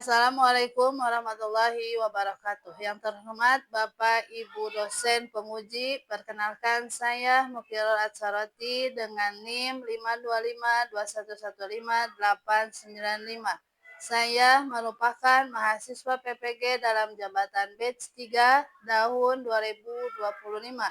Assalamualaikum warahmatullahi wabarakatuh. Yang terhormat Bapak Ibu dosen penguji, perkenalkan saya Mukirul Atsaroti dengan NIM 52521158895. Saya merupakan mahasiswa PPG dalam jabatan batch 3 tahun 2025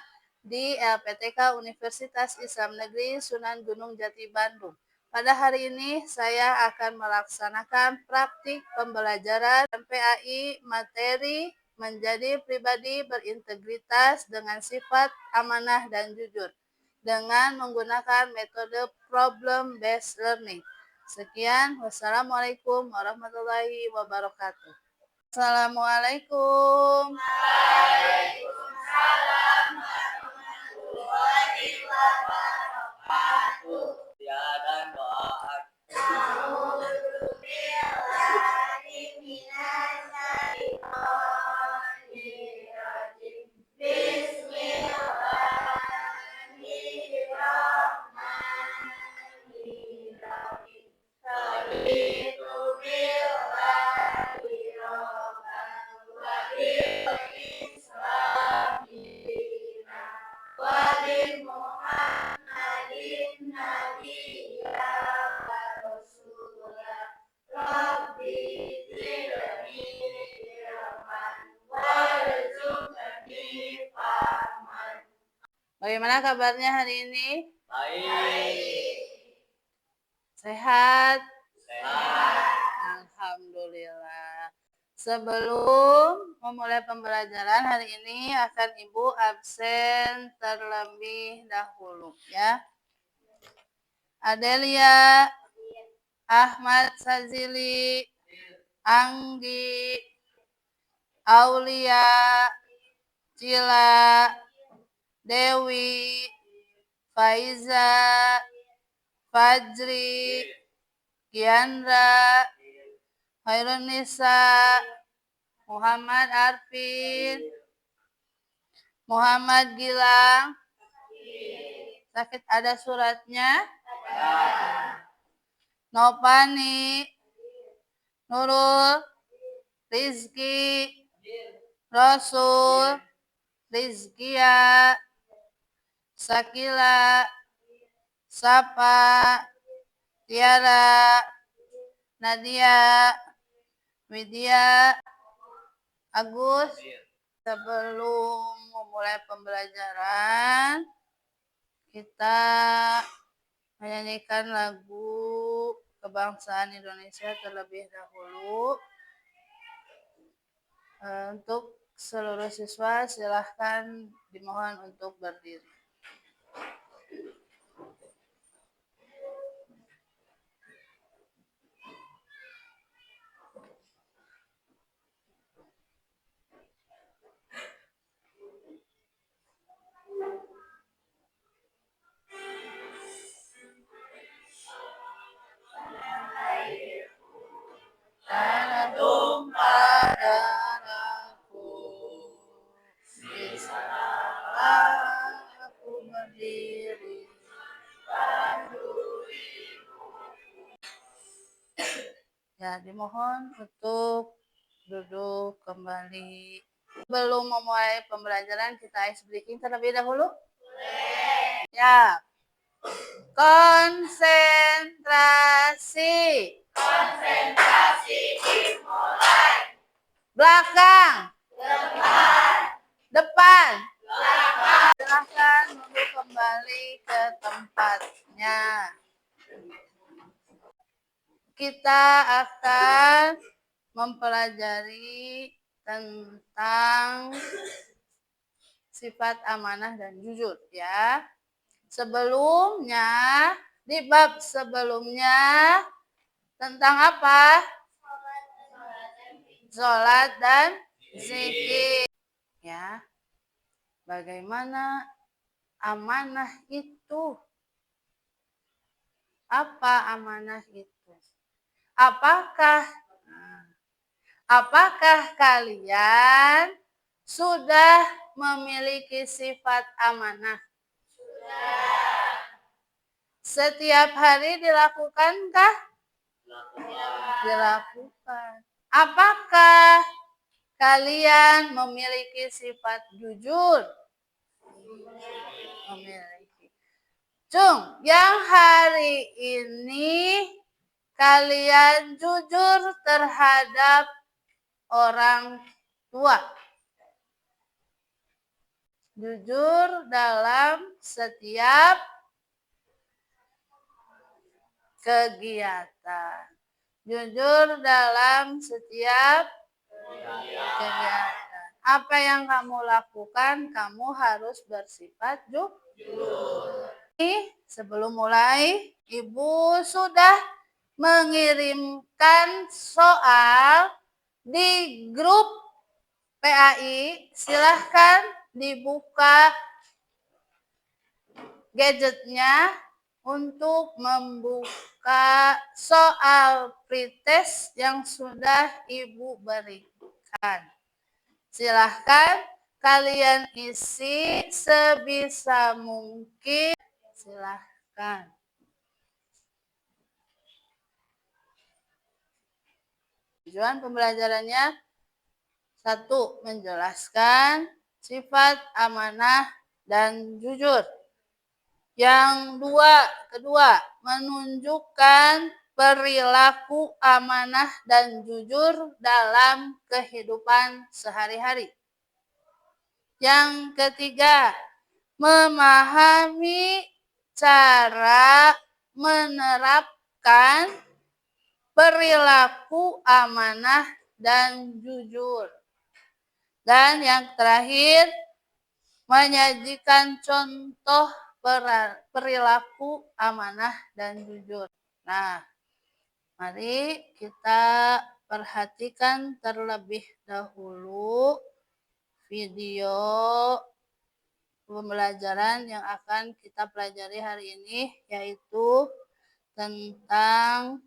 di LPTK Universitas Islam Negeri Sunan Gunung Jati Bandung. Pada hari ini saya akan melaksanakan praktik pembelajaran PAI materi menjadi pribadi berintegritas dengan sifat amanah dan jujur dengan menggunakan metode problem based learning. Sekian, wassalamualaikum warahmatullahi wabarakatuh. Assalamualaikum. Waalaikumsalam warahmatullahi wabarakatuh. Ya dan doa. Bagaimana kabarnya hari ini? Baik. Sehat? Sehat. Alhamdulillah. Sebelum memulai pembelajaran hari ini akan Ibu absen terlebih dahulu ya. Adelia, Ahmad Sazili, Anggi, Aulia, Cila, Dewi, Faiza, Fajri, Kiandra, Khairunisa, Muhammad Arfin, Muhammad Gilang. Sakit ada suratnya? Nopani, Nurul, Rizki, Rasul, Rizkia, Sakila, Sapa, Tiara, Nadia, Widya, Agus. Sebelum memulai pembelajaran, kita menyanyikan lagu kebangsaan Indonesia terlebih dahulu. Untuk seluruh siswa silahkan dimohon untuk berdiri. Tanah tumpah darahku, di sanalah aku berdiri. Ya, dimohon untuk duduk kembali. Sebelum memulai pembelajaran, kita ice breaking terlebih dahulu. Ya. Konsentrasi. Konsentrasi dimulai. Belakang. Depan. Silahkan duduk kembali ke tempatnya. Kita akan mempelajari tentang sifat amanah dan jujur ya. Sebelumnya, di bab sebelumnya tentang apa? Sholat dan zikir. Ya. Bagaimana amanah itu? Apa amanah itu? Apakah kalian sudah memiliki sifat amanah? Sudah. Setiap hari dilakukankah? Dilakukan. Apakah kalian memiliki sifat jujur? Memiliki. Cung, yang hari ini kalian jujur terhadap orang tua. Jujur dalam setiap kegiatan. Jujur dalam setiap kegiatan. Apa yang kamu lakukan, kamu harus bersifat jujur. Sebelum mulai, Ibu sudah mengirimkan soal di grup PAI. Silahkan dibuka gadgetnya untuk membuka soal pretest yang sudah Ibu berikan. Silahkan kalian isi sebisa mungkin. Silahkan. Tujuan pembelajarannya: 1. Menjelaskan sifat amanah dan jujur. Yang kedua, menunjukkan perilaku amanah dan jujur dalam kehidupan sehari-hari. Yang ketiga, memahami cara menerapkan perilaku amanah dan jujur. Dan yang terakhir, menyajikan contoh perilaku amanah dan jujur. Nah, mari kita perhatikan terlebih dahulu video pembelajaran yang akan kita pelajari hari ini, yaitu tentang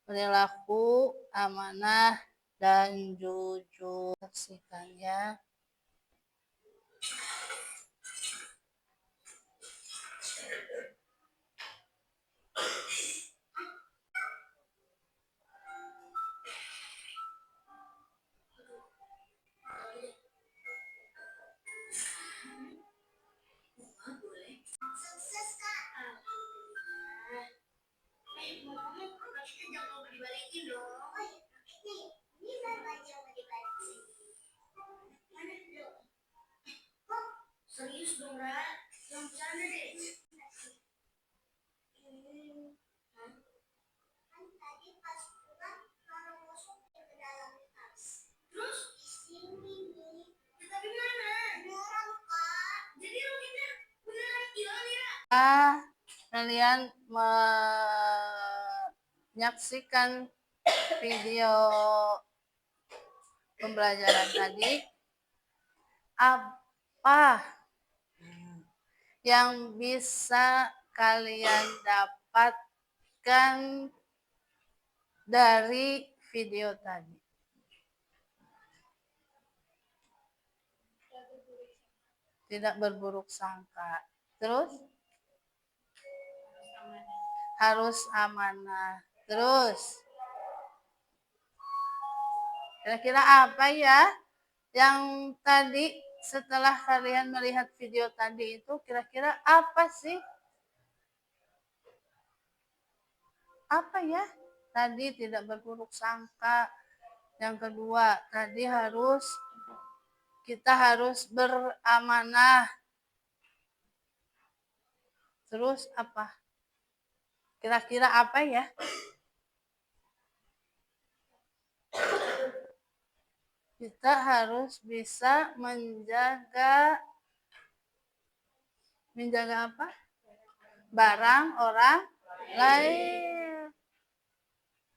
perilaku amanah dan jujur. Saksikan ya. Serius dong, Ra? Yang bercanda deh. Kan tadi pas pulang, kalau masuk ke dalam tas. Terus? Di sini nih. Tapi mana? Beneran, Kak. Jadi roketnya beneran hilang ya? Kalian menyaksikan video pembelajaran tadi. Apa yang bisa kalian dapatkan dari video tadi? Tidak berburuk sangka. Terus? Harus amanah. Terus? Kira-kira apa ya yang tadi setelah kalian melihat video tadi itu, kira-kira apa sih? Apa ya? Tadi tidak berburuk sangka. Yang kedua, tadi kita harus beramanah. Terus apa? Kira-kira apa ya? Kita harus bisa menjaga apa? Barang orang lain.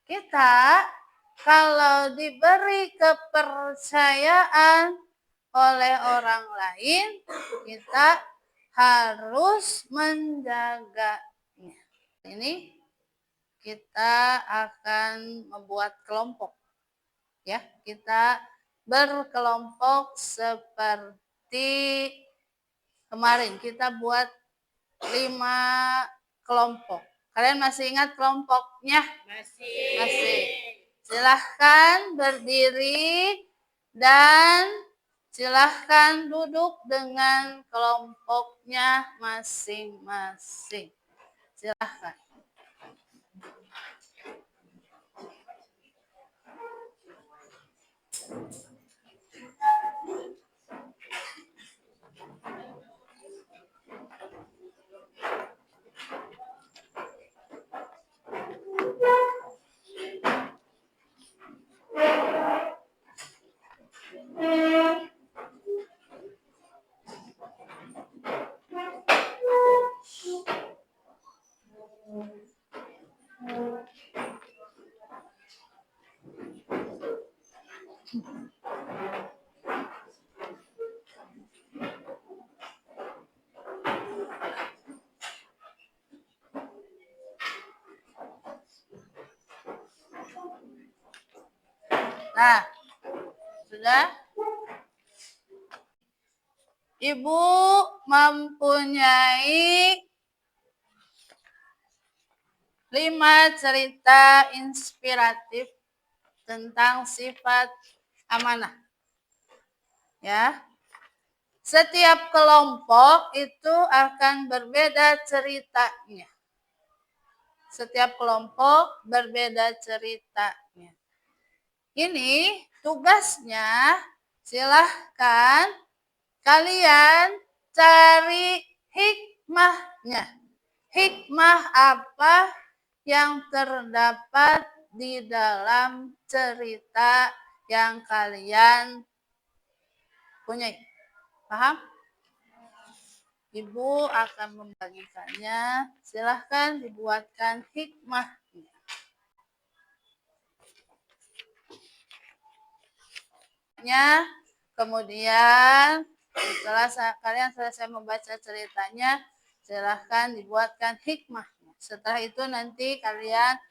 Kita kalau diberi kepercayaan oleh orang lain, kita harus menjaganya. Ini kita akan membuat kelompok. Ya, kita berkelompok seperti kemarin. Kita buat 5 kelompok. Kalian masih ingat kelompoknya? Masih. Silahkan berdiri dan silahkan duduk dengan kelompoknya masing-masing. Silahkan. Nah, sudah? Ibu mempunyai 5 cerita inspiratif tentang sifat amanah. Ya. Setiap kelompok itu akan berbeda ceritanya. Setiap kelompok berbeda ceritanya. Ini tugasnya, silahkan kalian cari hikmahnya. Hikmah apa yang terdapat di dalam cerita yang kalian punyai? Paham? Ibu akan membagikannya. Silahkan dibuatkan hikmahnya. Kemudian setelah kalian selesai membaca ceritanya, silahkan dibuatkan hikmahnya. Setelah itu nanti kalian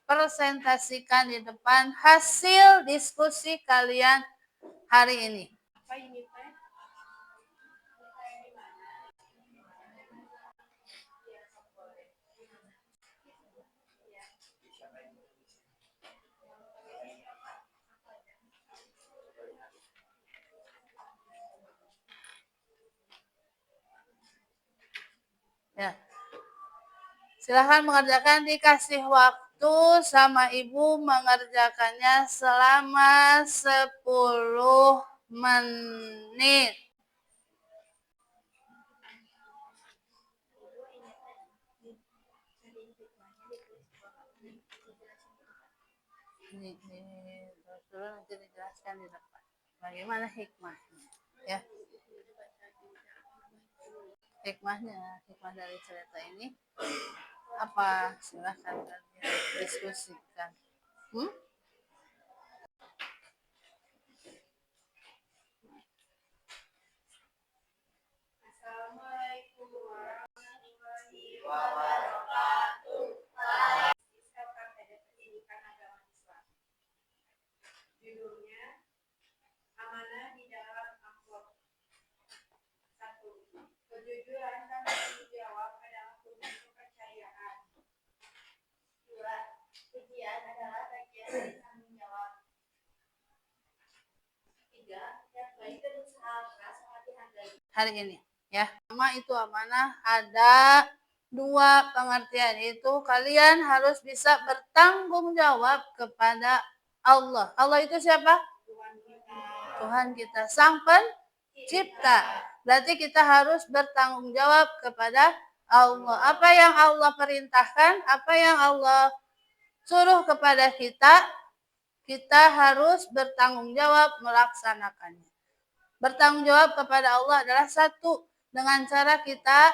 presentasikan di depan hasil diskusi kalian hari ini. Apa ini, Teh? Ya. Silahkan mengerjakan, dikasih waktu sama ibu mengerjakannya selama 10 menit. Ini nanti dijelaskan di depan. Bagaimana hikmahnya? Ya. Hikmah dari cerita ini apa? Silahkan kalian diskusikan. Assalamualaikum warahmatullahi wabarakatuh. Wisata pada pendidikan agama Islam. Judulnya Amanah di dalam Amplop. 1. Kejujuran dan tanggung jawab adalah kunci kepercayaan. 2. Ujian adalah bagian dari tanggung jawab. 3. Yang baik berusaha keras sangat dihargai. Hari ini, ya. Pertama itu amanah, ada 2 pengertian, itu kalian harus bisa bertanggung jawab kepada Allah. Allah itu siapa? Tuhan kita, Sang Pencipta. Berarti kita harus bertanggung jawab kepada Allah. Apa yang Allah perintahkan, apa yang Allah suruh kepada kita, kita harus bertanggung jawab melaksanakannya. Bertanggung jawab kepada Allah adalah 1, dengan cara kita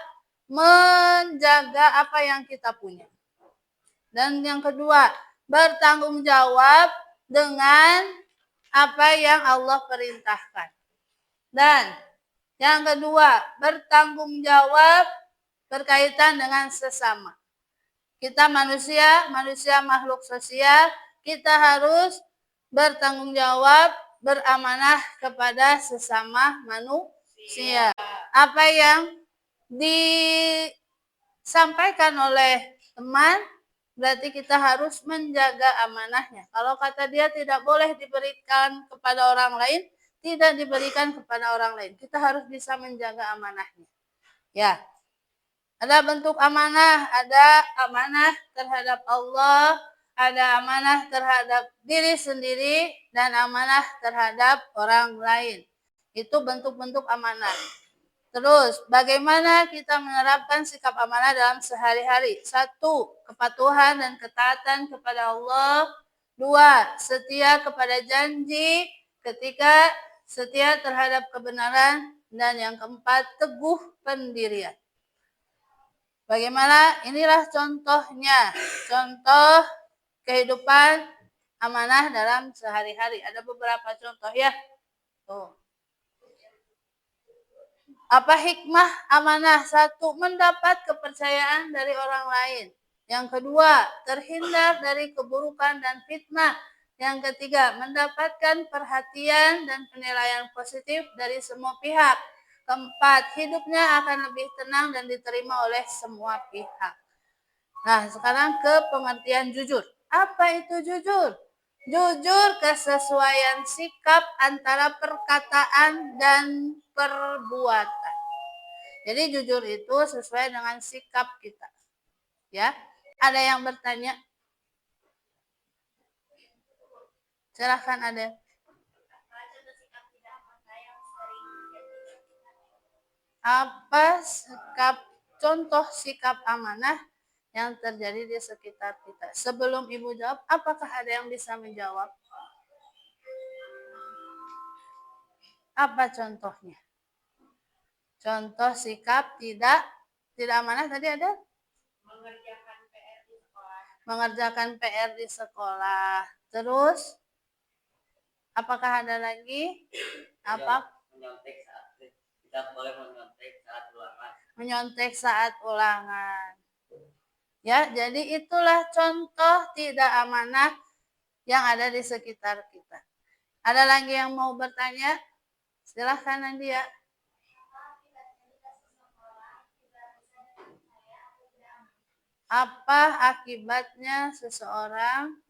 menjaga apa yang kita punya. Dan yang kedua, bertanggung jawab dengan apa yang Allah perintahkan. Dan yang kedua, bertanggung jawab berkaitan dengan sesama. Kita manusia makhluk sosial, kita harus bertanggung jawab, beramanah kepada sesama manusia. Apa yang disampaikan oleh teman berarti kita harus menjaga amanahnya. Kalau kata dia tidak boleh diberikan kepada orang lain, tidak diberikan kepada orang lain. Kita harus bisa menjaga amanahnya. Ya. Ada bentuk amanah, ada amanah terhadap Allah, ada amanah terhadap diri sendiri, dan amanah terhadap orang lain. Itu bentuk-bentuk amanah. Terus, bagaimana kita menerapkan sikap amanah dalam sehari-hari? 1. Kepatuhan dan ketaatan kepada Allah. 2. Setia kepada janji. 3. Setia terhadap kebenaran. Dan yang keempat, teguh pendirian. Bagaimana? Inilah contohnya. Contoh kehidupan amanah dalam sehari-hari. Ada beberapa contoh ya. Tuh. Apa hikmah amanah? 1. Mendapat kepercayaan dari orang lain. Yang kedua, terhindar dari keburukan dan fitnah. Yang ketiga, mendapatkan perhatian dan penilaian positif dari semua pihak. Keempat, hidupnya akan lebih tenang dan diterima oleh semua pihak. Nah, sekarang ke pengertian jujur. Apa itu jujur? Jujur kesesuaian sikap antara perkataan dan perbuatan. Jadi jujur itu sesuai dengan sikap kita. Ya. Ada yang bertanya? Silahkan ada. Apa contoh sikap amanah yang terjadi di sekitar kita? Sebelum Ibu jawab, apakah ada yang bisa menjawab? Apa contohnya? Contoh sikap tidak amanah tadi ada? Mengerjakan PR di sekolah. Terus apakah ada lagi? Apa? Menyontek saat ulangan. Ya, jadi itulah contoh tidak amanah yang ada di sekitar kita. Ada lagi yang mau bertanya? Silahkan Nadia. Apa akibatnya seseorang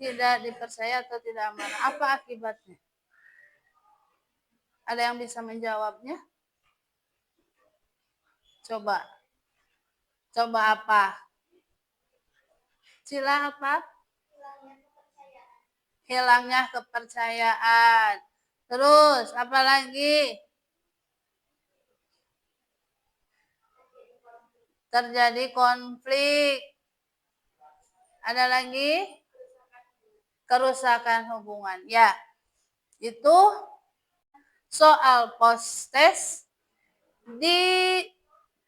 tidak dipercaya atau tidak amanah? Apa akibatnya? Ada yang bisa menjawabnya? Coba apa? Sila apa? Hilangnya kepercayaan. Terus apa lagi? Terjadi konflik. Ada lagi? Kerusakan hubungan. Ya, itu soal post-test di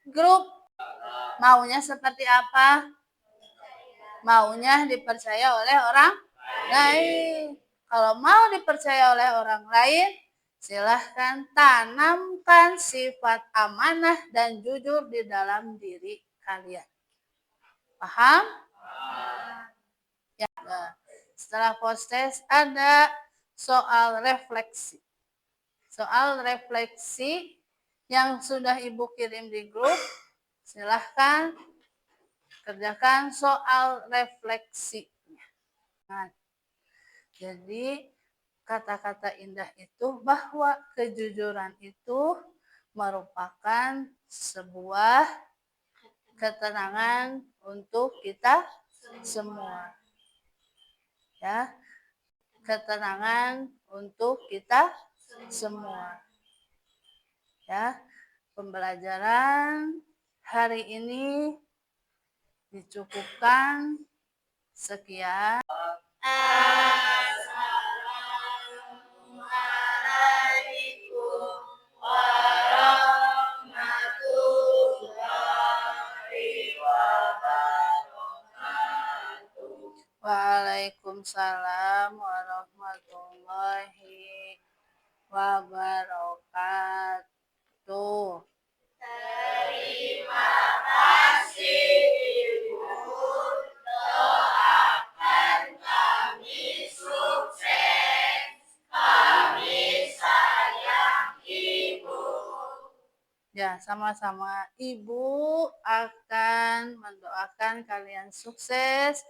grup. Maunya seperti apa? Maunya dipercaya oleh orang lain. Kalau mau dipercaya oleh orang lain, silahkan tanamkan sifat amanah dan jujur di dalam diri kalian. Paham? Ya. Setelah post-test ada soal refleksi. Soal refleksi yang sudah Ibu kirim di grup, silahkan kerjakan soal refleksinya. Nah, jadi kata-kata indah itu bahwa kejujuran itu merupakan sebuah ketenangan untuk kita semua. Ya, ketenangan untuk kita semua. Ya, pembelajaran hari ini dicukupkan. Sekian. Assalamualaikum warahmatullahi wabarakatuh. Waalaikumsalam warahmatullahi wabarakatuh. Terima kasih Ibu. Doakan kami sukses. Kami sayang Ibu. Ya. Ya, sama-sama. Ibu akan mendoakan kalian sukses